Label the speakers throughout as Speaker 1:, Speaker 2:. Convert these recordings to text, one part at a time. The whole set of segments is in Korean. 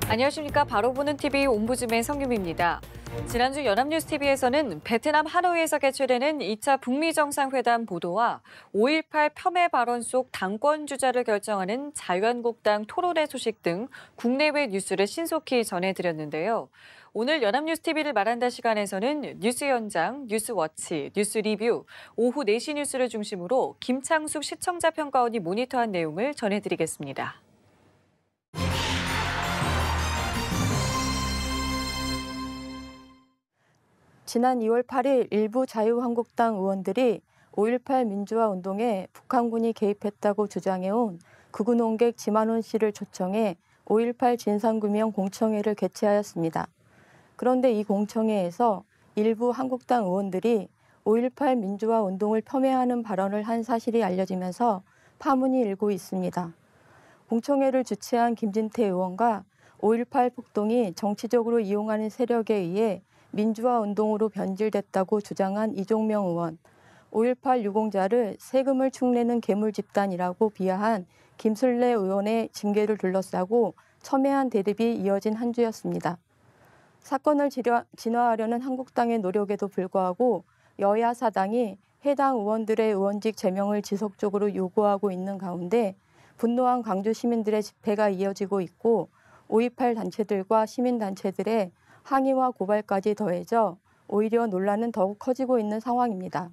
Speaker 1: 안녕하십니까. 바로 보는 TV 옴부즈맨 성유미입니다. 지난주 연합뉴스TV에서는 베트남 하노이에서 개최되는 2차 북미 정상회담 보도와 5.18 폄훼 발언 속 당권 주자를 결정하는 자유한국당 토론회 소식 등 국내외 뉴스를 신속히 전해드렸는데요. 오늘 연합뉴스TV를 말한다 시간에서는 뉴스 현장, 뉴스워치, 뉴스 리뷰, 오후 4시 뉴스를 중심으로 김창숙 시청자 평가원이 모니터한 내용을 전해드리겠습니다.
Speaker 2: 지난 2월 8일 일부 자유한국당 의원들이 5.18 민주화 운동에 북한군이 개입했다고 주장해온 극우 논객 지만원 씨를 초청해 5.18 진상규명 공청회를 개최하였습니다. 그런데 이 공청회에서 일부 한국당 의원들이 5.18 민주화 운동을 폄훼하는 발언을 한 사실이 알려지면서 파문이 일고 있습니다. 공청회를 주최한 김진태 의원과 5.18 폭동이 정치적으로 이용하는 세력에 의해 민주화 운동으로 변질됐다고 주장한 이종명 의원, 5.18 유공자를 세금을 축내는 괴물 집단이라고 비하한 김술래 의원의 징계를 둘러싸고 첨예한 대립이 이어진 한 주였습니다. 사건을 진화하려는 한국당의 노력에도 불구하고 여야 사당이 해당 의원들의 의원직 제명을 지속적으로 요구하고 있는 가운데 분노한 광주 시민들의 집회가 이어지고 있고 5.18 단체들과 시민단체들의 항의와 고발까지 더해져 오히려 논란은 더욱 커지고 있는 상황입니다.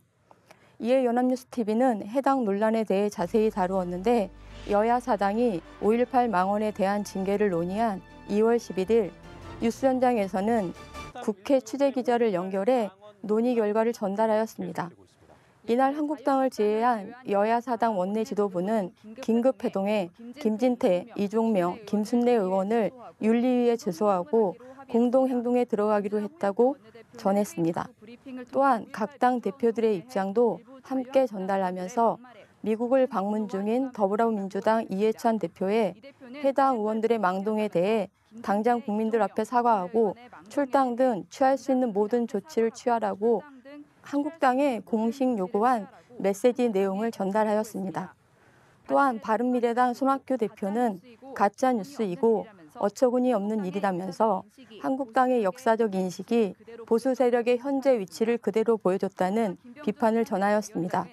Speaker 2: 이에 연합뉴스TV는 해당 논란에 대해 자세히 다루었는데 여야 사당이 5.18 망언에 대한 징계를 논의한 2월 11일 뉴스 현장에서는 국회 취재기자를 연결해 논의 결과를 전달하였습니다. 이날 한국당을 제외한 여야 사당 원내 지도부는 긴급 회동에 김진태, 이종명, 김순례 의원을 윤리위에 제소하고 공동행동에 들어가기로 했다고 전했습니다. 또한 각 당 대표들의 입장도 함께 전달하면서 미국을 방문 중인 더불어민주당 이해찬 대표의 해당 의원들의 망동에 대해 당장 국민들 앞에 사과하고 출당 등 취할 수 있는 모든 조치를 취하라고 한국당에 공식 요구한 메시지 내용을 전달하였습니다. 또한 바른미래당 손학규 대표는 가짜 뉴스이고 어처구니 없는 일이라면서 한국당의 역사적 인식이 보수 세력의 현재 위치를 그대로 보여줬다는 비판을 전하였습니다.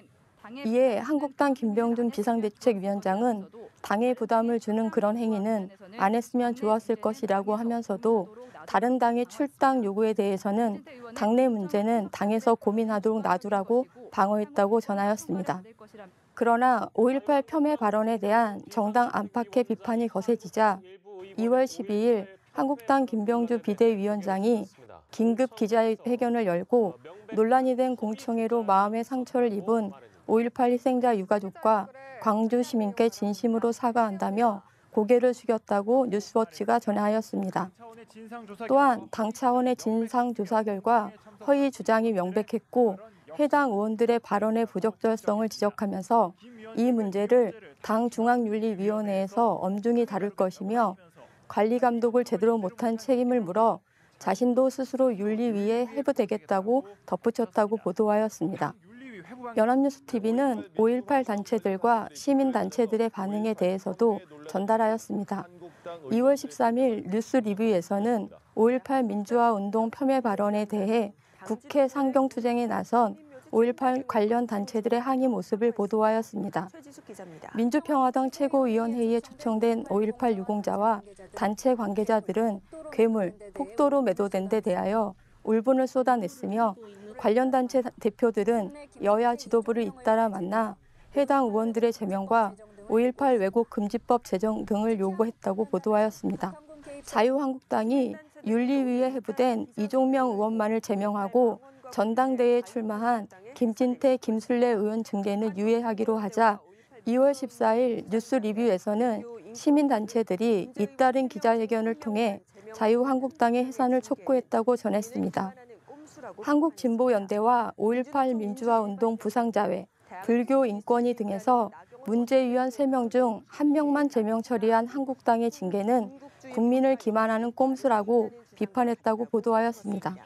Speaker 2: 이에 한국당 김병준 비상대책위원장은 당에 부담을 주는 그런 행위는 안 했으면 좋았을 것이라고 하면서도 다른 당의 출당 요구에 대해서는 당내 문제는 당에서 고민하도록 놔두라고 방어했다고 전하였습니다. 그러나 5.18 폄훼 발언에 대한 정당 안팎의 비판이 거세지자 2월 12일 한국당 김병주 비대위원장이 긴급 기자회견을 열고 논란이 된 공청회로 마음의 상처를 입은 5.18 희생자 유가족과 광주 시민께 진심으로 사과한다며 고개를 숙였다고 뉴스워치가 전하였습니다. 또한 당 차원의 진상조사 결과 허위 주장이 명백했고 해당 의원들의 발언의 부적절성을 지적하면서 이 문제를 당 중앙윤리위원회에서 엄중히 다룰 것이며 관리 감독을 제대로 못한 책임을 물어 자신도 스스로 윤리위에 회부되겠다고 덧붙였다고 보도하였습니다. 연합뉴스TV는 5.18 단체들과 시민단체들의 반응에 대해서도 전달하였습니다. 2월 13일 뉴스 리뷰에서는 5.18 민주화 운동 폄훼 발언에 대해 국회 상경투쟁에 나선 5.18 관련 단체들의 항의 모습을 보도하였습니다. 민주평화당 최고위원회의에 초청된 5.18 유공자와 단체 관계자들은 괴물, 폭도로 매도된 데 대하여 울분을 쏟아냈으며 관련 단체 대표들은 여야 지도부를 잇따라 만나 해당 의원들의 제명과 5.18 왜곡 금지법 제정 등을 요구했다고 보도하였습니다. 자유한국당이 윤리위에 회부된 이종명 의원만을 제명하고 전당대회에 출마한 김진태, 김술래 의원 징계는 유예하기로 하자 2월 14일 뉴스 리뷰에서는 시민단체들이 잇따른 기자회견을 통해 자유한국당의 해산을 촉구했다고 전했습니다. 한국진보연대와 5.18 민주화운동 부상자회, 불교인권위 등에서 문제위원 3명 중 1명만 제명 처리한 한국당의 징계는 국민을 기만하는 꼼수라고 비판했다고 보도하였습니다.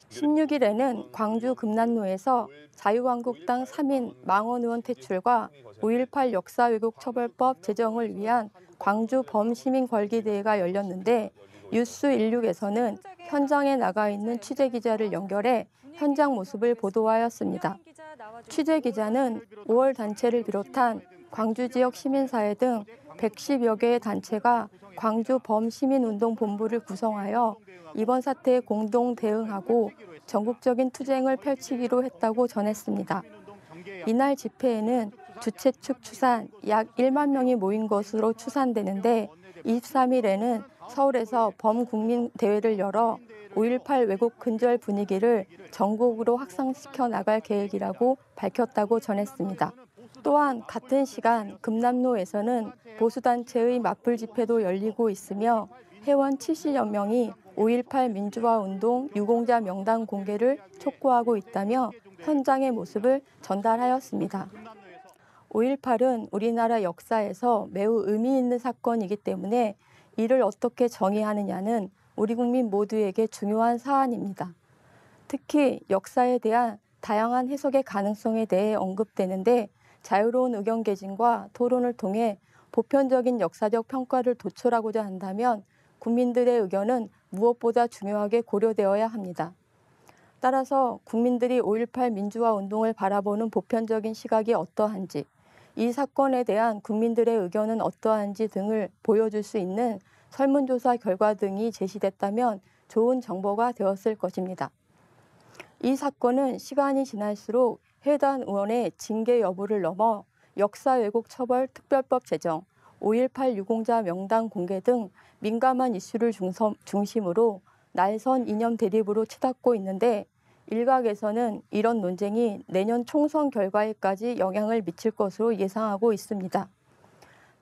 Speaker 2: 16일에는 광주 금남로에서 자유한국당 3인 망원 의원 퇴출과 5.18 역사 왜곡 처벌법 제정을 위한 광주 범시민 걸기대회가 열렸는데 뉴스16에서는 현장에 나가 있는 취재기자를 연결해 현장 모습을 보도하였습니다. 취재기자는 5월 단체를 비롯한 광주 지역 시민사회 등 110여 개의 단체가 광주 범시민운동본부를 구성하여 이번 사태에 공동 대응하고 전국적인 투쟁을 펼치기로 했다고 전했습니다. 이날 집회에는 주최 측 추산 약 1만 명이 모인 것으로 추산되는데 23일에는 서울에서 범국민대회를 열어 5.18 왜곡 근절 분위기를 전국으로 확산시켜 나갈 계획이라고 밝혔다고 전했습니다. 또한 같은 시간 금남로에서는 보수단체의 맞불 집회도 열리고 있으며 회원 70여 명이 5.18 민주화 운동 유공자 명단 공개를 촉구하고 있다며 현장의 모습을 전달하였습니다. 5.18은 우리나라 역사에서 매우 의미 있는 사건이기 때문에 이를 어떻게 정의하느냐는 우리 국민 모두에게 중요한 사안입니다. 특히 역사에 대한 다양한 해석의 가능성에 대해 언급되는데 자유로운 의견 개진과 토론을 통해 보편적인 역사적 평가를 도출하고자 한다면 국민들의 의견은 무엇보다 중요하게 고려되어야 합니다. 따라서 국민들이 5.18 민주화 운동을 바라보는 보편적인 시각이 어떠한지, 이 사건에 대한 국민들의 의견은 어떠한지 등을 보여줄 수 있는 설문조사 결과 등이 제시됐다면 좋은 정보가 되었을 것입니다. 이 사건은 시간이 지날수록 해당 의원의 징계 여부를 넘어 역사 왜곡 처벌 특별법 제정, 5.18 유공자 명단 공개 등 민감한 이슈를 중심으로 날선 이념 대립으로 치닫고 있는데 일각에서는 이런 논쟁이 내년 총선 결과에까지 영향을 미칠 것으로 예상하고 있습니다.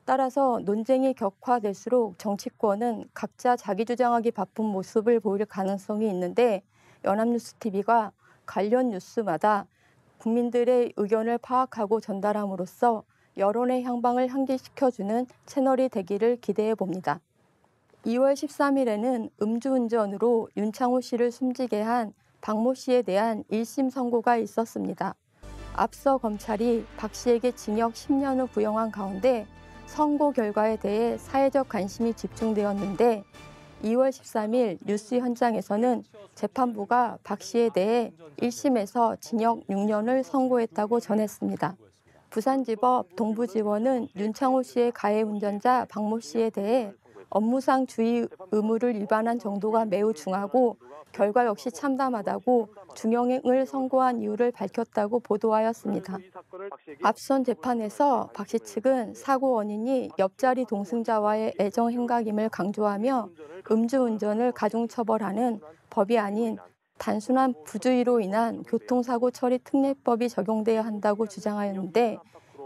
Speaker 2: 따라서 논쟁이 격화될수록 정치권은 각자 자기 주장하기 바쁜 모습을 보일 가능성이 있는데 연합뉴스TV가 관련 뉴스마다 국민들의 의견을 파악하고 전달함으로써 여론의 향방을 상기시켜주는 채널이 되기를 기대해 봅니다. 2월 13일에는 음주운전으로 윤창호 씨를 숨지게 한 박모 씨에 대한 1심 선고가 있었습니다. 앞서 검찰이 박 씨에게 징역 10년을 구형한 가운데 선고 결과에 대해 사회적 관심이 집중되었는데 2월 13일 뉴스 현장에서는 재판부가 박 씨에 대해 1심에서 징역 6년을 선고했다고 전했습니다. 부산지법 동부지원은 윤창호 씨의 가해 운전자 박모 씨에 대해 업무상 주의 의무를 위반한 정도가 매우 중하고 결과 역시 참담하다고 중형을 선고한 이유를 밝혔다고 보도하였습니다. 앞선 재판에서 박 씨 측은 사고 원인이 옆자리 동승자와의 애정 행각임을 강조하며 음주운전을 가중처벌하는 법이 아닌 단순한 부주의로 인한 교통사고 처리 특례법이 적용돼야 한다고 주장하였는데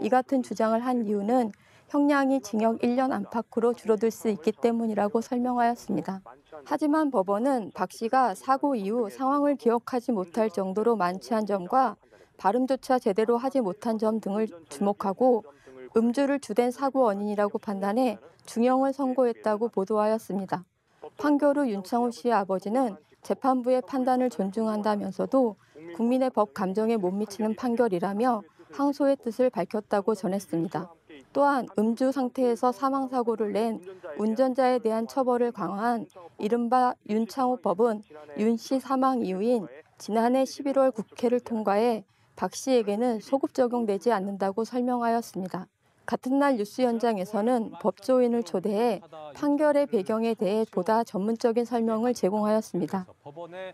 Speaker 2: 이 같은 주장을 한 이유는 형량이 징역 1년 안팎으로 줄어들 수 있기 때문이라고 설명하였습니다. 하지만 법원은 박 씨가 사고 이후 상황을 기억하지 못할 정도로 만취한 점과 발음조차 제대로 하지 못한 점 등을 주목하고 음주를 주된 사고 원인이라고 판단해 중형을 선고했다고 보도하였습니다. 판결 후 윤창호 씨의 아버지는 재판부의 판단을 존중한다면서도 국민의 법 감정에 못 미치는 판결이라며 항소의 뜻을 밝혔다고 전했습니다. 또한 음주 상태에서 사망사고를 낸 운전자에 대한 처벌을 강화한 이른바 윤창호법은 윤 씨 사망 이후인 지난해 11월 국회를 통과해 박 씨에게는 소급 적용되지 않는다고 설명하였습니다. 같은 날 뉴스 현장에서는 법조인을 초대해 판결의 배경에 대해 보다 전문적인 설명을 제공하였습니다.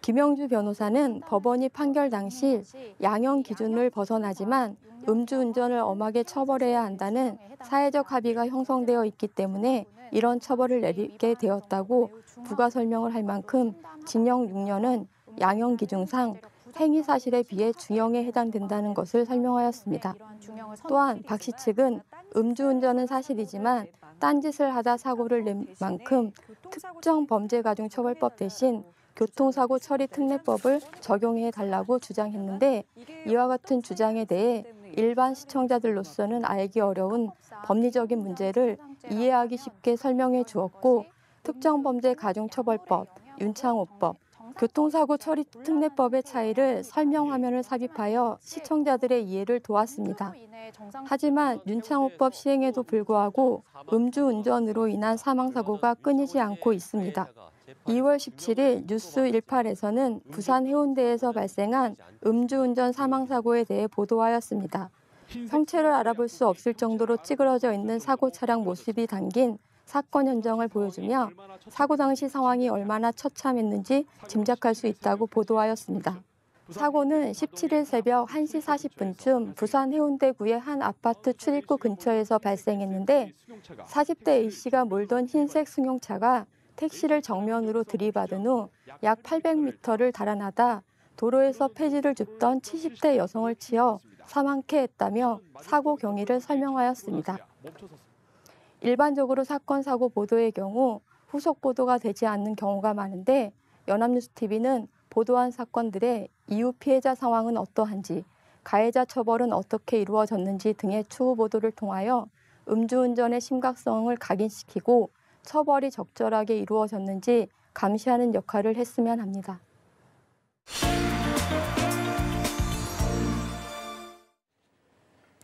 Speaker 2: 김영주 변호사는 법원이 판결 당시 양형 기준을 벗어나지만 음주운전을 엄하게 처벌해야 한다는 사회적 합의가 형성되어 있기 때문에 이런 처벌을 내리게 되었다고 부가 설명을 할 만큼 징역 6년은 양형 기준상 행위 사실에 비해 중형에 해당된다는 것을 설명하였습니다. 또한 박 씨 측은 음주운전은 사실이지만 딴짓을 하다 사고를 낸 만큼 특정 범죄 가중 처벌법 대신 교통사고 처리 특례법을 적용해 달라고 주장했는데 이와 같은 주장에 대해 일반 시청자들로서는 알기 어려운 법리적인 문제를 이해하기 쉽게 설명해 주었고 특정 범죄 가중 처벌법, 윤창호법, 교통사고 처리 특례법의 차이를 설명화면을 삽입하여 시청자들의 이해를 도왔습니다. 하지만 윤창호법 시행에도 불구하고 음주운전으로 인한 사망사고가 끊이지 않고 있습니다. 2월 17일 뉴스 18에서는 부산 해운대에서 발생한 음주운전 사망사고에 대해 보도하였습니다. 성체를 알아볼 수 없을 정도로 찌그러져 있는 사고 차량 모습이 담긴 사건 현장을 보여주며 사고 당시 상황이 얼마나 처참했는지 짐작할 수 있다고 보도하였습니다. 사고는 17일 새벽 1시 40분쯤 부산 해운대구의 한 아파트 출입구 근처에서 발생했는데 40대 A씨가 몰던 흰색 승용차가 택시를 정면으로 들이받은 후 약 800m를 달아나다 도로에서 폐지를 줍던 70대 여성을 치어 사망케 했다며 사고 경위를 설명하였습니다. 일반적으로 사건, 사고 보도의 경우 후속 보도가 되지 않는 경우가 많은데 연합뉴스TV는 보도한 사건들의 이후 피해자 상황은 어떠한지, 가해자 처벌은 어떻게 이루어졌는지 등의 추후 보도를 통하여 음주운전의 심각성을 각인시키고 처벌이 적절하게 이루어졌는지 감시하는 역할을 했으면 합니다.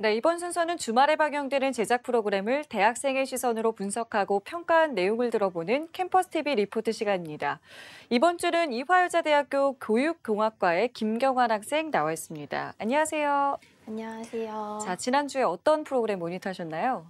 Speaker 1: 네, 이번 순서는 주말에 방영되는 제작 프로그램을 대학생의 시선으로 분석하고 평가한 내용을 들어보는 캠퍼스TV 리포트 시간입니다. 이번 주는 이화여자대학교 교육공학과의 김경환 학생 나와 있습니다. 안녕하세요.
Speaker 3: 안녕하세요.
Speaker 1: 자, 지난주에 어떤 프로그램 모니터하셨나요?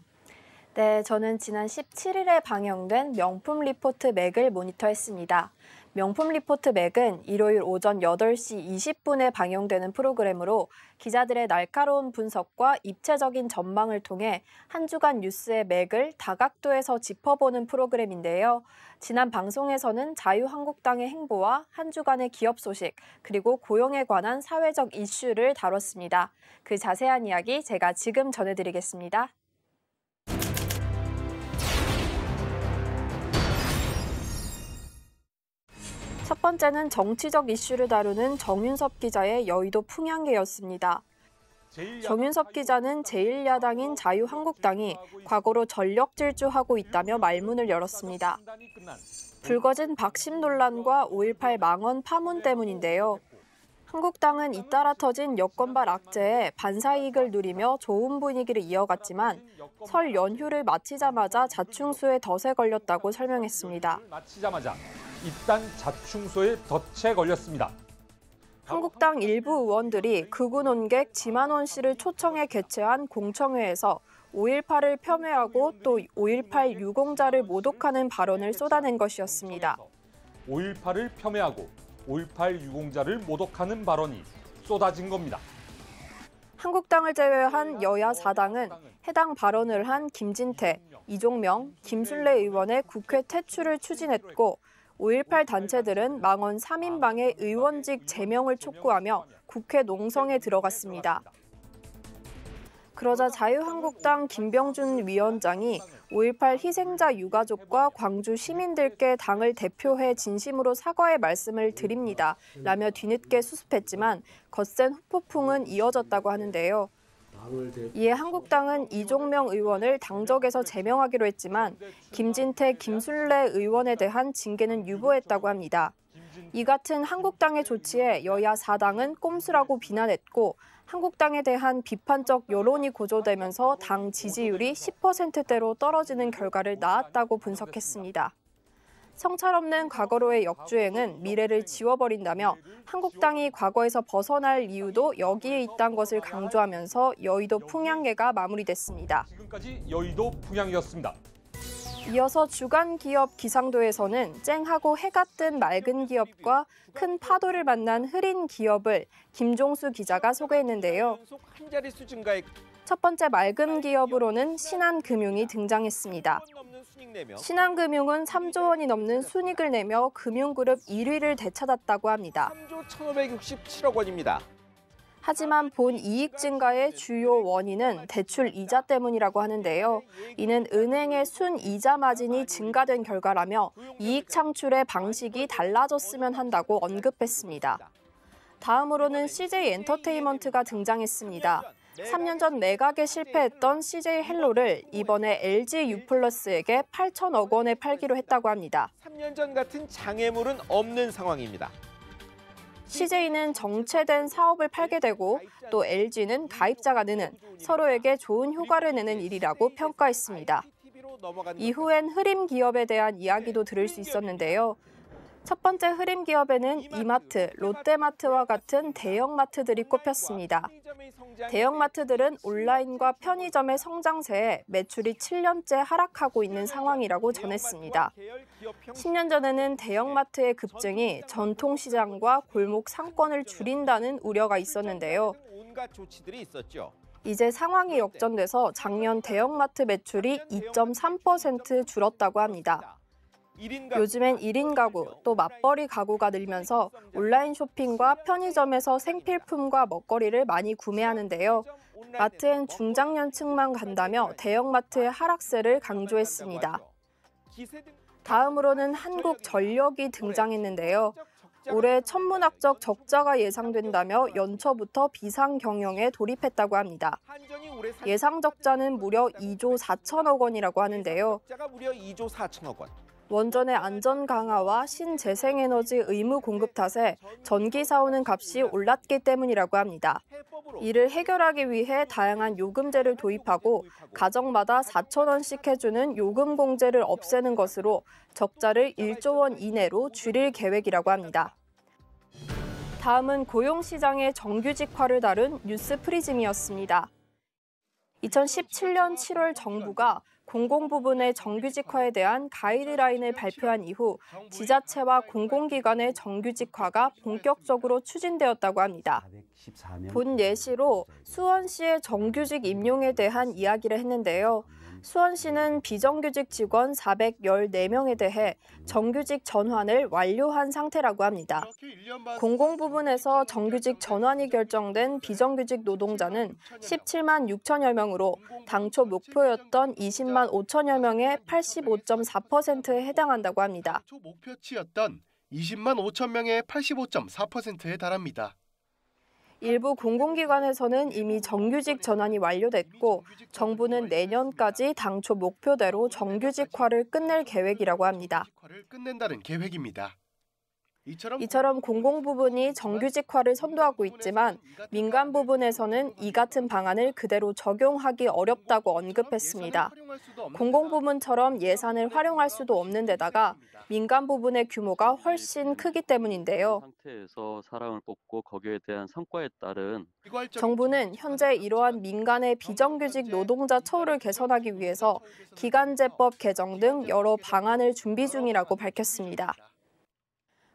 Speaker 3: 네, 저는 지난 17일에 방영된 명품 리포트 맥을 모니터했습니다. 명품 리포트 맥은 일요일 오전 8시 20분에 방영되는 프로그램으로 기자들의 날카로운 분석과 입체적인 전망을 통해 한 주간 뉴스의 맥을 다각도에서 짚어보는 프로그램인데요. 지난 방송에서는 자유한국당의 행보와 한 주간의 기업 소식, 그리고 고용에 관한 사회적 이슈를 다뤘습니다. 그 자세한 이야기 제가 지금 전해드리겠습니다. 첫 번째는 정치적 이슈를 다루는 정윤섭 기자의 여의도 풍향계였습니다. 정윤섭 기자는 제1야당인 자유한국당이 과거로 전력 질주하고 있다며 말문을 열었습니다. 불거진 박심 논란과 5.18 망언 파문 때문인데요. 한국당은 잇따라 터진 여권발 악재에 반사이익을 누리며 좋은 분위기를 이어갔지만 설 연휴를 마치자마자 자충수에 덫에 걸렸다고 설명했습니다.
Speaker 4: 일단 자충수에 덫에 걸렸습니다.
Speaker 3: 한국당 일부 의원들이 극우 논객 지만원 씨를 초청해 개최한 공청회에서 5.18을 폄훼하고 또 5.18 유공자를 모독하는 발언을 쏟아낸 것이었습니다.
Speaker 4: 5.18을 폄훼하고 5.18 유공자를 모독하는 발언이 쏟아진 겁니다.
Speaker 3: 한국당을 제외한 여야 4당은 해당 발언을 한 김진태, 이종명, 김술래 의원의 국회 퇴출을 추진했고 5.18 단체들은 망언 3인방의 의원직 제명을 촉구하며 국회 농성에 들어갔습니다. 그러자 자유한국당 김병준 위원장이 5.18 희생자 유가족과 광주 시민들께 당을 대표해 진심으로 사과의 말씀을 드립니다. 라며 뒤늦게 수습했지만 거센 후폭풍은 이어졌다고 하는데요. 이에 한국당은 이종명 의원을 당적에서 제명하기로 했지만 김진태, 김술래 의원에 대한 징계는 유보했다고 합니다. 이 같은 한국당의 조치에 여야 4당은 꼼수라고 비난했고 한국당에 대한 비판적 여론이 고조되면서 당 지지율이 10%대로 떨어지는 결과를 낳았다고 분석했습니다. 성찰 없는 과거로의 역주행은 미래를 지워버린다며 한국당이 과거에서 벗어날 이유도 여기에 있다는 것을 강조하면서 여의도 풍향계가 마무리됐습니다.
Speaker 4: 지금까지 여의도 풍향이었습니다.
Speaker 3: 이어서 주간 기업 기상도에서는 쨍하고 해가 뜬 맑은 기업과 큰 파도를 만난 흐린 기업을 김종수 기자가 소개했는데요. 첫 번째 맑은 기업으로는 신한금융이 등장했습니다. 신한금융은 3조 원이 넘는 순이익을 내며 금융그룹 1위를 되찾았다고 합니다.
Speaker 5: 3조 1,567억 원입니다.
Speaker 3: 하지만 본 이익 증가의 주요 원인은 대출 이자 때문이라고 하는데요. 이는 은행의 순이자 마진이 증가된 결과라며 이익 창출의 방식이 달라졌으면 한다고 언급했습니다. 다음으로는 CJ 엔터테인먼트가 등장했습니다. 3년 전 매각에 실패했던 CJ 헬로를 이번에 LG U+에게 8천억 원에 팔기로 했다고 합니다.
Speaker 5: 3년 전 같은 장애물은 없는 상황입니다.
Speaker 3: CJ는 정체된 사업을 팔게 되고 또 LG는 가입자가 느는 서로에게 좋은 효과를 내는 일이라고 평가했습니다. 이후엔 흐림 기업에 대한 이야기도 들을 수 있었는데요. 첫 번째 흐림 기업에는 이마트, 롯데마트와 같은 대형마트들이 꼽혔습니다. 대형마트들은 온라인과 편의점의 성장세에 매출이 7년째 하락하고 있는 상황이라고 전했습니다. 10년 전에는 대형마트의 급증이 전통시장과 골목 상권을 줄인다는 우려가 있었는데요. 이제 상황이 역전돼서 작년 대형마트 매출이 2.3% 줄었다고 합니다. 요즘엔 1인 가구, 또 맞벌이 가구가 늘면서 온라인 쇼핑과 편의점에서 생필품과 먹거리를 많이 구매하는데요. 마트엔 중장년층만 간다며 대형마트의 하락세를 강조했습니다. 다음으로는 한국전력이 등장했는데요. 올해 천문학적 적자가 예상된다며 연초부터 비상경영에 돌입했다고 합니다. 예상 적자는 무려 2조 4천억 원이라고 하는데요. 원전의 안전 강화와 신재생에너지 의무 공급 탓에 전기 사오는 값이 올랐기 때문이라고 합니다. 이를 해결하기 위해 다양한 요금제를 도입하고 가정마다 4천 원씩 해주는 요금 공제를 없애는 것으로 적자를 1조 원 이내로 줄일 계획이라고 합니다. 다음은 고용시장의 정규직화를 다룬 뉴스프리즘이었습니다. 2017년 7월 정부가 공공부문의 정규직화에 대한 가이드라인을 발표한 이후 지자체와 공공기관의 정규직화가 본격적으로 추진되었다고 합니다. 본 예시로 수원시의 정규직 임용에 대한 이야기를 했는데요. 수원시는 비정규직 직원 414명에 대해 정규직 전환을 완료한 상태라고 합니다. 공공부문에서 정규직 전환이 결정된 비정규직 노동자는 17만 6천여 명으로 당초 목표였던 20만 5천여 명의 85.4%에 해당한다고 합니다.
Speaker 6: 목표치였던 20만 5천 명의 85.4%에 달합니다.
Speaker 3: 일부 공공기관에서는 이미 정규직 전환이 완료됐고 정부는 내년까지 당초 목표대로 정규직화를 끝낼 계획이라고 합니다.
Speaker 6: 끝낸다는 계획입니다.
Speaker 3: 이처럼 공공부문이 정규직화를 선도하고 있지만 민간 부분에서는 이 같은 방안을 그대로 적용하기 어렵다고 언급했습니다. 공공부문처럼 예산을 활용할 수도 없는 데다가 민간 부분의 규모가 훨씬 크기 때문인데요.
Speaker 7: 상태에서 사람을 뽑고 거기에 대한 성과에 따른
Speaker 3: 정부는 현재 이러한 민간의 비정규직 노동자 처우를 개선하기 위해서 기간제법 개정 등 여러 방안을 준비 중이라고 밝혔습니다.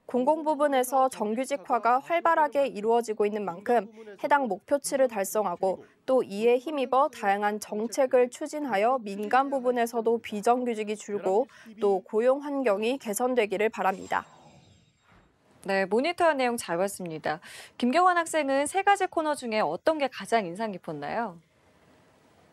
Speaker 3: 공공부문에서 정규직화가 활발하게 이루어지고 있는 만큼 해당 목표치를 달성하고 또 이에 힘입어 다양한 정책을 추진하여 민간 부분에서도 비정규직이 줄고 또 고용 환경이 개선되기를 바랍니다.
Speaker 1: 네, 모니터한 내용 잘 봤습니다. 김경환 학생은 세 가지 코너 중에 어떤 게 가장 인상 깊었나요?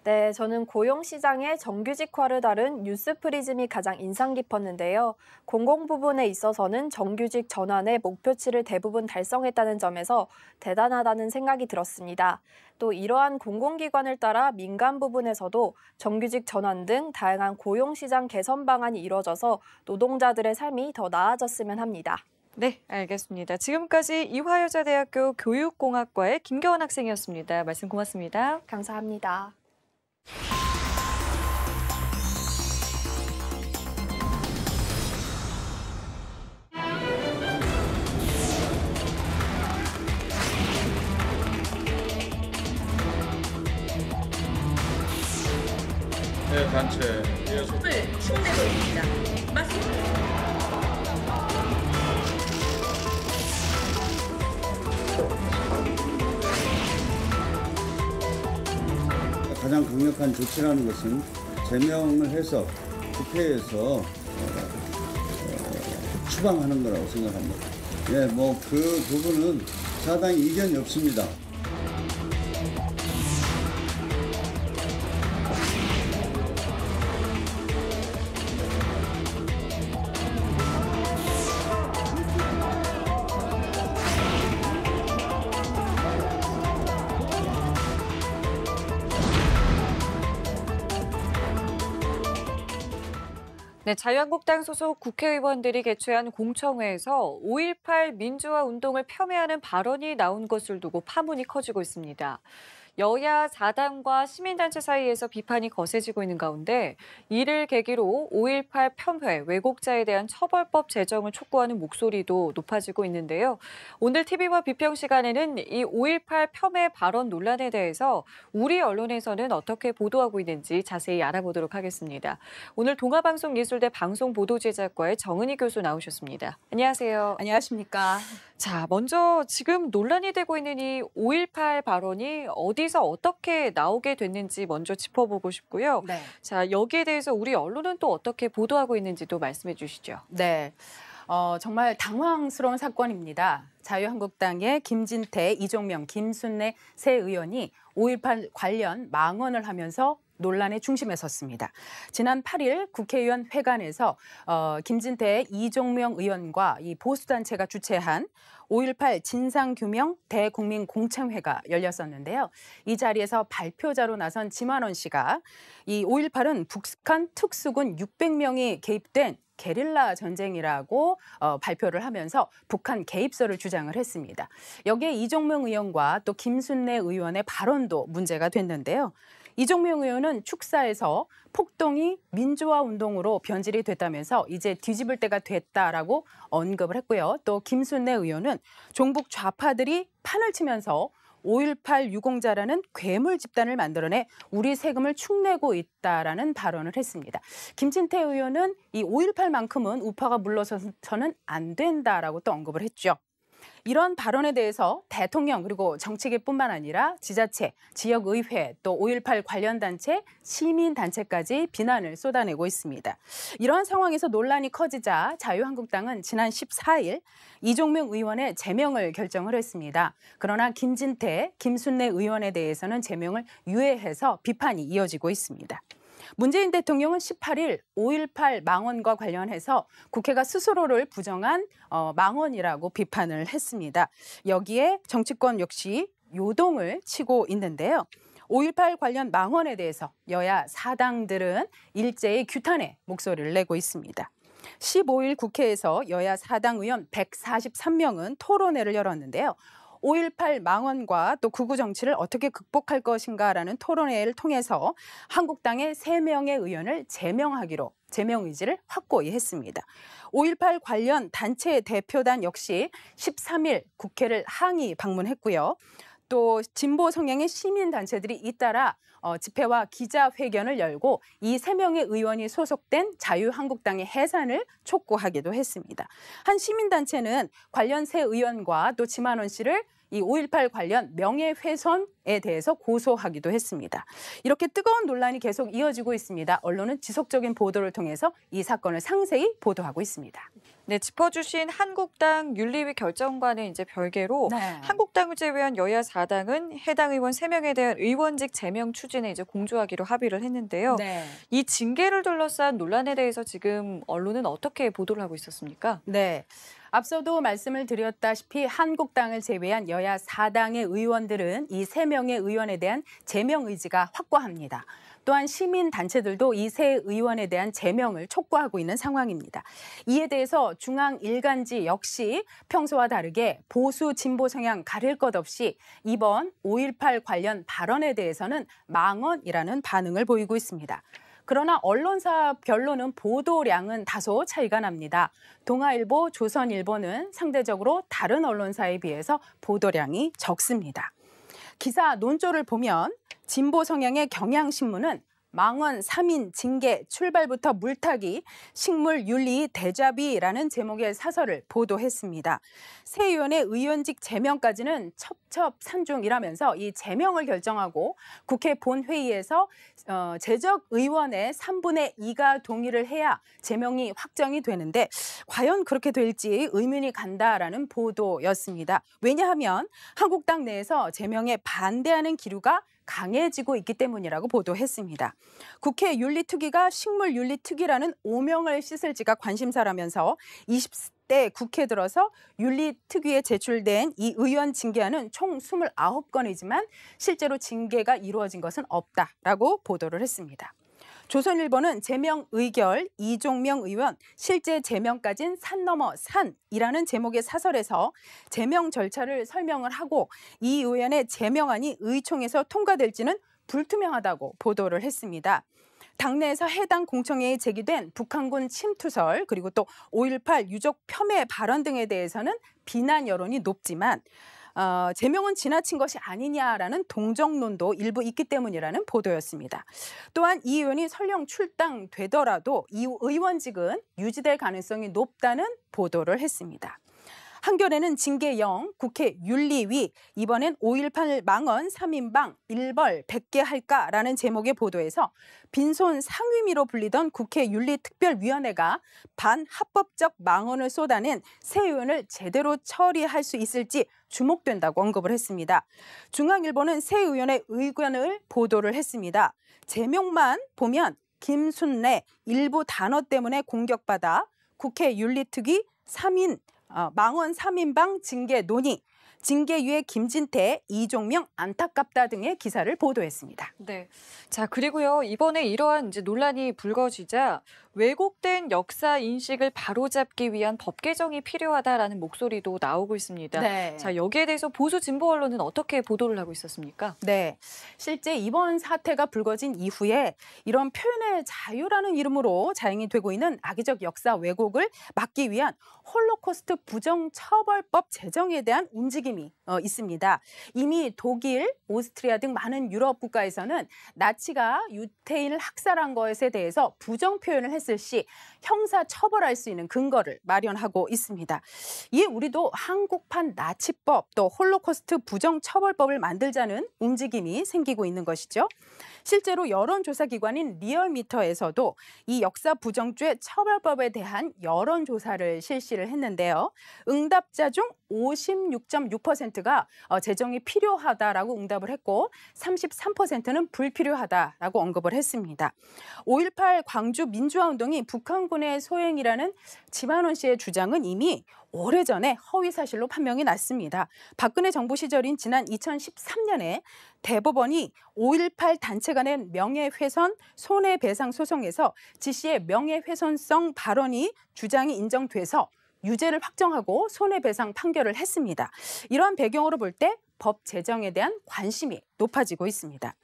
Speaker 3: 네, 저는 고용시장의 정규직화를 다룬 뉴스프리즘이 가장 인상 깊었는데요. 공공부문에 있어서는 정규직 전환의 목표치를 대부분 달성했다는 점에서 대단하다는 생각이 들었습니다. 또 이러한 공공기관을 따라 민간 부분에서도 정규직 전환 등 다양한 고용시장 개선 방안이 이뤄져서 노동자들의 삶이 더 나아졌으면 합니다.
Speaker 1: 네, 알겠습니다. 지금까지 이화여자대학교 교육공학과의 김경환 학생이었습니다. 말씀 고맙습니다.
Speaker 3: 감사합니다.
Speaker 8: 네, 단체 촛불 흉내보입니다. 맞습니다.
Speaker 9: 가장 강력한 조치라는 것은 제명을 해서 국회에서 추방하는 거라고 생각합니다. 예, 그 부분은 사당이 이견이 없습니다.
Speaker 1: 네, 자유한국당 소속 국회의원들이 개최한 공청회에서 5.18 민주화 운동을 폄훼하는 발언이 나온 것을 두고 파문이 커지고 있습니다. 여야 4당과 시민단체 사이에서 비판이 거세지고 있는 가운데 이를 계기로 5.18 폄훼, 왜곡자에 대한 처벌법 제정을 촉구하는 목소리도 높아지고 있는데요. 오늘 TV와 비평 시간에는 이 5.18 폄훼 발언 논란에 대해서 우리 언론에서는 어떻게 보도하고 있는지 자세히 알아보도록 하겠습니다. 오늘 동아방송예술대 방송보도제작과의 정은희 교수 나오셨습니다. 안녕하세요.
Speaker 10: 안녕하십니까.
Speaker 1: 자, 먼저 지금 논란이 되고 있는 이 5.18 발언이 어디서 어떻게 나오게 됐는지 먼저 짚어보고 싶고요.
Speaker 10: 네.
Speaker 1: 자, 여기에 대해서 우리 언론은 또 어떻게 보도하고 있는지도 말씀해 주시죠.
Speaker 10: 네. 정말 당황스러운 사건입니다. 자유한국당의 김진태, 이종명, 김순례 세 의원이 5.18 관련 망언을 하면서 논란의 중심에 섰습니다. 지난 8일 국회의원 회관에서 김진태, 이종명 의원과 이 보수단체가 주최한 5.18 진상규명 대국민공청회가 열렸었는데요. 이 자리에서 발표자로 나선 지만원 씨가 이 5.18은 북한 특수군 600명이 개입된 게릴라 전쟁이라고 발표를 하면서 북한 개입설을 주장을 했습니다. 여기에 이종명 의원과 또 김순례 의원의 발언도 문제가 됐는데요. 이종명 의원은 축사에서 폭동이 민주화 운동으로 변질이 됐다면서 이제 뒤집을 때가 됐다라고 언급을 했고요. 또 김순례 의원은 종북 좌파들이 판을 치면서 5.18 유공자라는 괴물 집단을 만들어내 우리 세금을 축내고 있다라는 발언을 했습니다. 김진태 의원은 이 5.18만큼은 우파가 물러서서는 안 된다라고 또 언급을 했죠. 이런 발언에 대해서 대통령 그리고 정치계뿐만 아니라 지자체, 지역의회, 또 5.18 관련 단체, 시민단체까지 비난을 쏟아내고 있습니다. 이런 상황에서 논란이 커지자 자유한국당은 지난 14일 이종명 의원의 제명을 결정을 했습니다. 그러나 김진태, 김순례 의원에 대해서는 제명을 유예해서 비판이 이어지고 있습니다. 문재인 대통령은 18일 5.18 망언과 관련해서 국회가 스스로를 부정한 망언이라고 비판을 했습니다. 여기에 정치권 역시 요동을 치고 있는데요. 5.18 관련 망언에 대해서 여야 4당들은 일제히 규탄의 목소리를 내고 있습니다. 15일 국회에서 여야 4당 의원 143명은 토론회를 열었는데요. 5.18 망언과 또 극우 정치를 어떻게 극복할 것인가라는 토론회를 통해서 한국당의 3명의 의원을 제명하기로 제명 의지를 확고히 했습니다. 5.18 관련 단체 대표단 역시 13일 국회를 항의 방문했고요. 또 진보 성향의 시민단체들이 잇따라 집회와 기자회견을 열고 이 3명의 의원이 소속된 자유한국당의 해산을 촉구하기도 했습니다. 한 시민단체는 관련 세 의원과 또 지만원 씨를 이 5.18 관련 명예훼손에 대해서 고소하기도 했습니다. 이렇게 뜨거운 논란이 계속 이어지고 있습니다. 언론은 지속적인 보도를 통해서 이 사건을 상세히 보도하고 있습니다.
Speaker 1: 네, 짚어주신 한국당 윤리위 결정과는 이제 별개로
Speaker 10: 네.
Speaker 1: 한국당을 제외한 여야 4당은 해당 의원 3명에 대한 의원직 제명 추진에 이제 공조하기로 합의를 했는데요.
Speaker 10: 네.
Speaker 1: 이 징계를 둘러싼 논란에 대해서 지금 언론은 어떻게 보도를 하고 있었습니까?
Speaker 10: 네. 앞서도 말씀을 드렸다시피 한국당을 제외한 여야 4당의 의원들은 이 3명의 의원에 대한 제명 의지가 확고합니다. 또한 시민단체들도 이 세 의원에 대한 제명을 촉구하고 있는 상황입니다. 이에 대해서 중앙 일간지 역시 평소와 다르게 보수 진보 성향 가릴 것 없이 이번 5.18 관련 발언에 대해서는 망언이라는 반응을 보이고 있습니다. 그러나 언론사 별로는 보도량은 다소 차이가 납니다. 동아일보, 조선일보는 상대적으로 다른 언론사에 비해서 보도량이 적습니다. 기사 논조를 보면 진보 성향의 경향신문은 망언 3인 징계 출발부터 물타기 식물 윤리 대자비라는 제목의 사설을 보도했습니다. 새 의원의 의원직 제명까지는 첩첩산중이라면서 이 제명을 결정하고 국회 본회의에서 재적 의원의 3분의 2가 동의를 해야 제명이 확정이 되는데 과연 그렇게 될지 의문이 간다라는 보도였습니다. 왜냐하면 한국당 내에서 제명에 반대하는 기류가 강해지고 있기 때문이라고 보도했습니다. 국회 윤리특위가 식물윤리특위라는 오명을 씻을지가 관심사라면서 20대 국회 들어서 윤리특위에 제출된 이 의원 징계안은 총 29건이지만 실제로 징계가 이루어진 것은 없다라고 보도를 했습니다. 조선일보는 제명 의결, 이종명 의원 실제 제명까진 산 넘어 산이라는 제목의 사설에서 제명 절차를 설명을 하고 이 의원의 제명안이 의총에서 통과될지는 불투명하다고 보도를 했습니다. 당내에서 해당 공청회에 제기된 북한군 침투설 그리고 또 5.18 유족 폄훼 발언 등에 대해서는 비난 여론이 높지만 제명은 지나친 것이 아니냐라는 동정론도 일부 있기 때문이라는 보도였습니다. 또한 이 의원이 설령 출당되더라도 이 의원직은 유지될 가능성이 높다는 보도를 했습니다. 한겨레는 징계 0, 국회 윤리위, 이번엔 5.18 망언 3인방 1벌 100개 할까라는 제목의 보도에서 빈손 상임위로 불리던 국회 윤리특별위원회가 반합법적 망언을 쏟아낸 새 의원을 제대로 처리할 수 있을지 주목된다고 언급을 했습니다. 중앙일보는 새 의원의 의견을 보도를 했습니다. 제목만 보면 김순례 일부 단어 때문에 공격받아 국회 윤리특위 3인 망원 3인방 징계 논의, 징계유예 김진태, 이종명 안타깝다 등의 기사를 보도했습니다.
Speaker 1: 네. 자, 그리고요. 이번에 이러한 이제 논란이 불거지자 왜곡된 역사 인식을 바로잡기 위한 법 개정이 필요하다라는 목소리도 나오고 있습니다.
Speaker 10: 네.
Speaker 1: 자, 여기에 대해서 보수 진보 언론은 어떻게 보도를 하고 있었습니까?
Speaker 10: 네. 실제 이번 사태가 불거진 이후에 이런 표현의 자유라는 이름으로 자행이 되고 있는 악의적 역사 왜곡을 막기 위한 홀로코스트 부정처벌법 제정에 대한 움직임이 있습니다. 이미 독일, 오스트리아 등 많은 유럽 국가에서는 나치가 유태인을 학살한 것에 대해서 부정 표현을 했을 시 형사 처벌할 수 있는 근거를 마련하고 있습니다. 이에 우리도 한국판 나치법 또 홀로코스트 부정처벌법을 만들자는 움직임이 생기고 있는 것이죠. 실제로 여론조사기관인 리얼미터에서도 이 역사 부정죄 처벌법에 대한 여론조사를 실시를 했는데요. 응답자 중 56.6%가 제정이 필요하다라고 응답을 했고 33%는 불필요하다라고 언급을 했습니다. 5.18 광주 민주화운동이 북한군의 소행이라는 지만원 씨의 주장은 이미 오래전에 허위사실로 판명이 났습니다. 박근혜 정부 시절인 지난 2013년에 대법원이 5.18 단체가 낸 명예훼손 손해배상 소송에서 지 씨의 명예훼손성 발언이 주장이 인정돼서 유죄를 확정하고 손해배상 판결을 했습니다. 이러한 배경으로 볼 때 법 제정에 대한 관심이 높아지고 있습니다.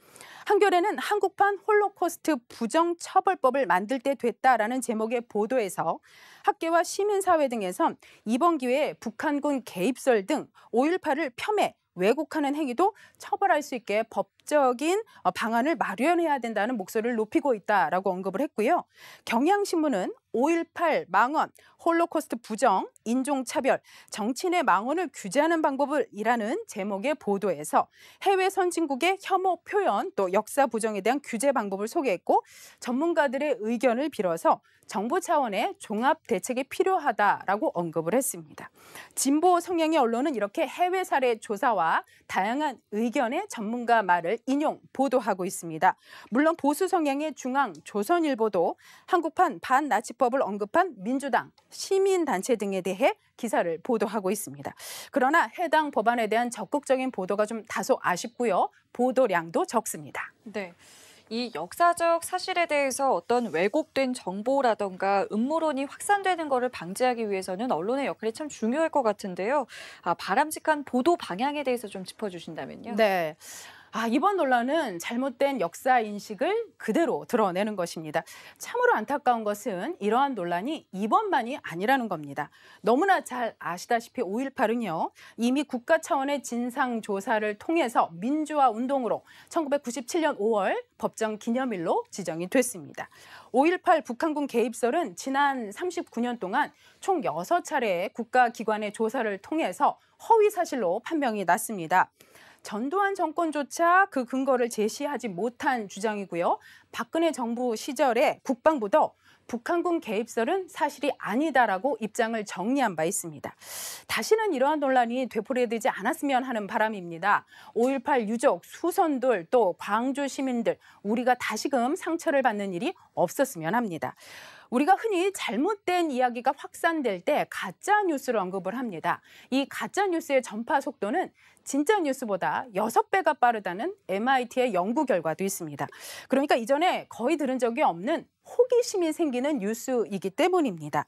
Speaker 10: 한겨레는 한국판 홀로코스트 부정처벌법을 만들 때 됐다라는 제목의 보도에서 학계와 시민사회 등에서 이번 기회에 북한군 개입설 등 5.18을 폄훼, 왜곡하는 행위도 처벌할 수 있게 법적인 방안을 마련해야 된다는 목소리를 높이고 있다라고 언급을 했고요. 경향신문은 5.18 망언, 홀로코스트 부정, 인종차별, 정치인의 망언을 규제하는 방법을 이라는 제목의 보도에서 해외 선진국의 혐오 표현 또 역사 부정에 대한 규제 방법을 소개했고 전문가들의 의견을 빌어서 정부 차원의 종합 대책이 필요하다라고 언급을 했습니다. 진보 성향의 언론은 이렇게 해외 사례 조사와 다양한 의견의 전문가 말을 인용, 보도하고 있습니다. 물론 보수 성향의 중앙 조선일보도 한국판 반나치법을 언급한 민주당, 시민단체 등에 대해 기사를 보도하고 있습니다. 그러나 해당 법안에 대한 적극적인 보도가 좀 다소 아쉽고요. 보도량도 적습니다.
Speaker 1: 네. 이 역사적 사실에 대해서 어떤 왜곡된 정보라던가 음모론이 확산되는 것을 방지하기 위해서는 언론의 역할이 참 중요할 것 같은데요. 바람직한 보도 방향에 대해서 좀 짚어주신다면요.
Speaker 10: 네. 이번 논란은 잘못된 역사 인식을 그대로 드러내는 것입니다. 참으로 안타까운 것은 이러한 논란이 이번만이 아니라는 겁니다. 너무나 잘 아시다시피 5.18은요. 이미 국가 차원의 진상조사를 통해서 민주화 운동으로 1997년 5월 법정 기념일로 지정이 됐습니다. 5.18 북한군 개입설은 지난 39년 동안 총 6차례의 국가기관의 조사를 통해서 허위사실로 판명이 났습니다. 전두환 정권조차 그 근거를 제시하지 못한 주장이고요. 박근혜 정부 시절에 국방부도 북한군 개입설은 사실이 아니다라고 입장을 정리한 바 있습니다. 다시는 이러한 논란이 되풀이되지 않았으면 하는 바람입니다. 5.18 유족, 수선들 또 광주 시민들 우리가 다시금 상처를 받는 일이 없었으면 합니다. 우리가 흔히 잘못된 이야기가 확산될 때 가짜 뉴스를 언급을 합니다. 이 가짜 뉴스의 전파 속도는 진짜 뉴스보다 6배가 빠르다는 MIT의 연구 결과도 있습니다. 그러니까 이전에 이전에 거의 들은 적이 없는 호기심이 생기는 뉴스이기 때문입니다.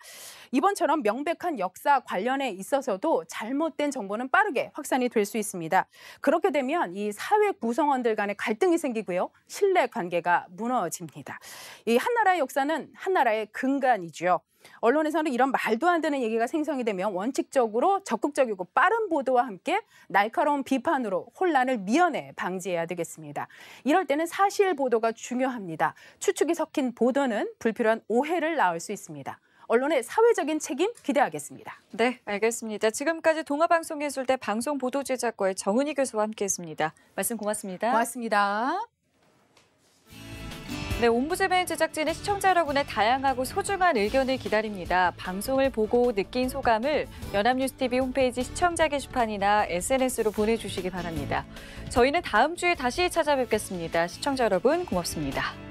Speaker 10: 이번처럼 명백한 역사 관련에 있어서도 잘못된 정보는 빠르게 확산이 될 수 있습니다. 그렇게 되면 이 사회 구성원들 간의 갈등이 생기고요. 신뢰 관계가 무너집니다. 이 한 나라의 역사는 한 나라의 근간이죠. 언론에서는 이런 말도 안 되는 얘기가 생성이 되면 원칙적으로 적극적이고 빠른 보도와 함께 날카로운 비판으로 혼란을 미연에 방지해야 되겠습니다. 이럴 때는 사실 보도가 중요합니다. 추측이 섞인 보도는 불필요한 오해를 낳을 수 있습니다. 언론의 사회적인 책임 기대하겠습니다.
Speaker 1: 네, 알겠습니다. 지금까지 동아방송예술대 방송보도제작과의 정은희 교수와 함께했습니다. 말씀 고맙습니다.
Speaker 10: 고맙습니다.
Speaker 1: 네, 옴부즈맨 제작진은 시청자 여러분의 다양하고 소중한 의견을 기다립니다. 방송을 보고 느낀 소감을 연합뉴스TV 홈페이지 시청자 게시판이나 SNS로 보내주시기 바랍니다. 저희는 다음 주에 다시 찾아뵙겠습니다. 시청자 여러분 고맙습니다.